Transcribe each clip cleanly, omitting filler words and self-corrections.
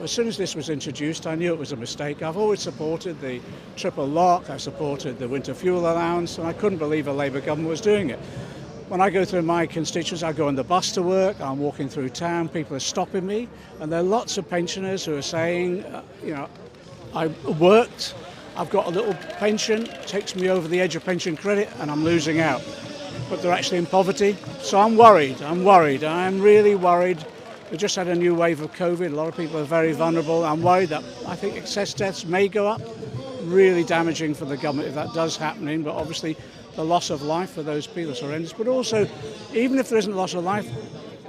As soon as this was introduced, I knew it was a mistake. I've always supported the triple lock, I supported the winter fuel allowance, and I couldn't believe a Labour government was doing it. When I go through my constituents, I go on the bus to work, I'm walking through town, people are stopping me, and there are lots of pensioners who are saying, I worked, I've got a little pension, takes me over the edge of pension credit, and I'm losing out. But they're actually in poverty. So I'm worried, I'm really worried. We just had a new wave of COVID, a lot of people are very vulnerable. I'm worried that I think excess deaths may go up, really damaging for the government if that does happen, but obviously the loss of life for those people is horrendous. But also, even if there isn't loss of life,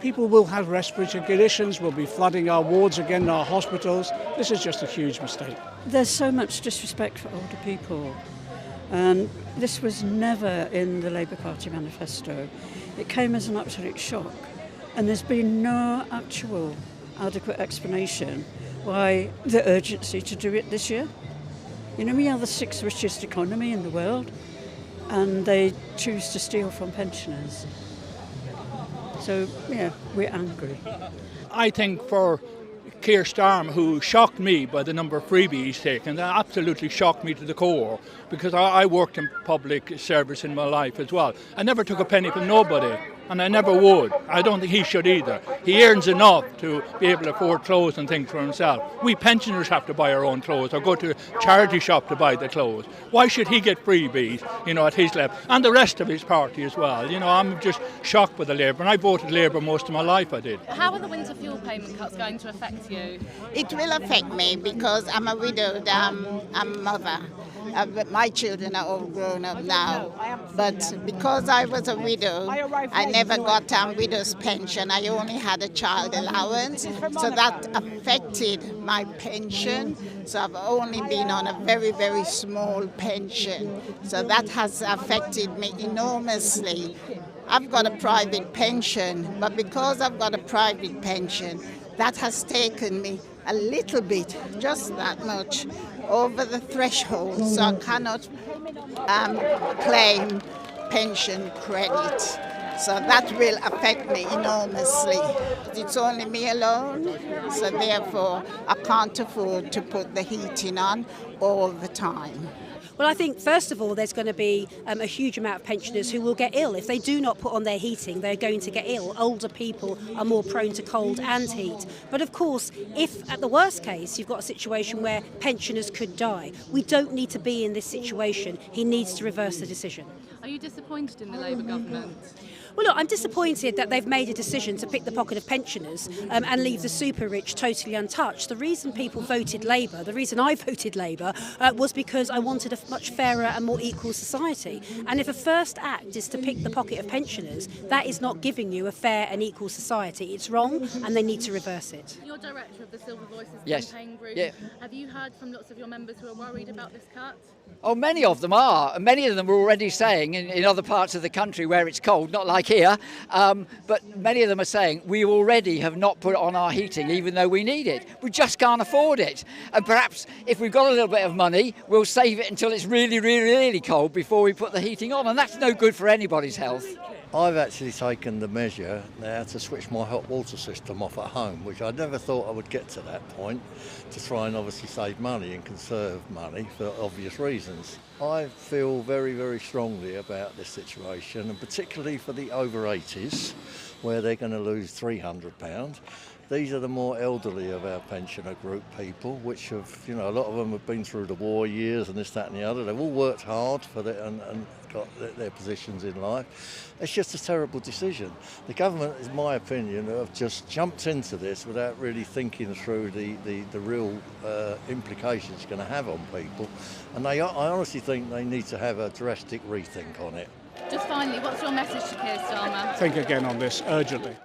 people will have respiratory conditions, we'll be flooding our wards again in our hospitals. This is just a huge mistake. There's so much disrespect for older people. And this was never in the Labour Party manifesto. It came as an absolute shock. And there's been no actual adequate explanation why the urgency to do it this year. You know, we are the sixth richest economy in the world, and they choose to steal from pensioners. So, yeah, we're angry. I think for Keir Starmer, who shocked me by the number of freebies he's taken, that absolutely shocked me to the core, because I worked in public service in my life as well. I never took a penny from nobody, and I never would. I don't think he should either. He earns enough to be able to afford clothes and things for himself. We pensioners have to buy our own clothes or go to a charity shop to buy the clothes. Why should he get freebies, at his level? And the rest of his party as well. I'm just shocked with the Labour, and I voted Labour most of my life, I did. How are the winter fuel payment cuts going to affect you? It will affect me because I'm a widowed, I'm a mother. My children are all grown up now, but because I was a widow, I never got a widow's pension. I only had a child allowance, so that affected my pension. So I've only been on a very, very small pension. So that has affected me enormously. I've got a private pension, but because I've got a private pension, that has taken me a little bit, just that much, over the threshold, so I cannot claim pension credit. So that will affect me enormously. It's only me alone, so therefore I can't afford to put the heating on all the time. Well, I think, first of all, there's going to be a huge amount of pensioners who will get ill. If they do not put on their heating, they're going to get ill. Older people are more prone to cold and heat. But of course, if at the worst case, you've got a situation where pensioners could die, we don't need to be in this situation. He needs to reverse the decision. Are you disappointed in the Labour government? Well, look, I'm disappointed that they've made a decision to pick the pocket of pensioners and leave the super rich totally untouched. The reason people voted Labour, the reason I voted Labour, was because I wanted a much fairer and more equal society. And if a first act is to pick the pocket of pensioners, that is not giving you a fair and equal society. It's wrong, and they need to reverse it. You're director of the Silver Voices campaign group. Yeah. Have you heard from lots of your members who are worried about this cut? Oh, many of them are. And many of them are already saying in other parts of the country where it's cold, not like here, but many of them are saying we already have not put on our heating even though we need it. We just can't afford it. And perhaps if we've got a little bit of money, we'll save it until it's really, really, really cold before we put the heating on. And that's no good for anybody's health. I've actually taken the measure now to switch my hot water system off at home, which I never thought I would get to that point, to try and obviously save money and conserve money for obvious reasons. I feel very, very strongly about this situation, and particularly for the over 80s, where they're going to lose £300. These are the more elderly of our pensioner group people, which have, a lot of them have been through the war years and this, that and the other. They've all worked hard for it and got their positions in life. It's just a terrible decision. The government, in my opinion, have just jumped into this without really thinking through the real implications it's going to have on people. And I honestly think they need to have a drastic rethink on it. Just finally, what's your message to Keir Starmer? Think again on this urgently.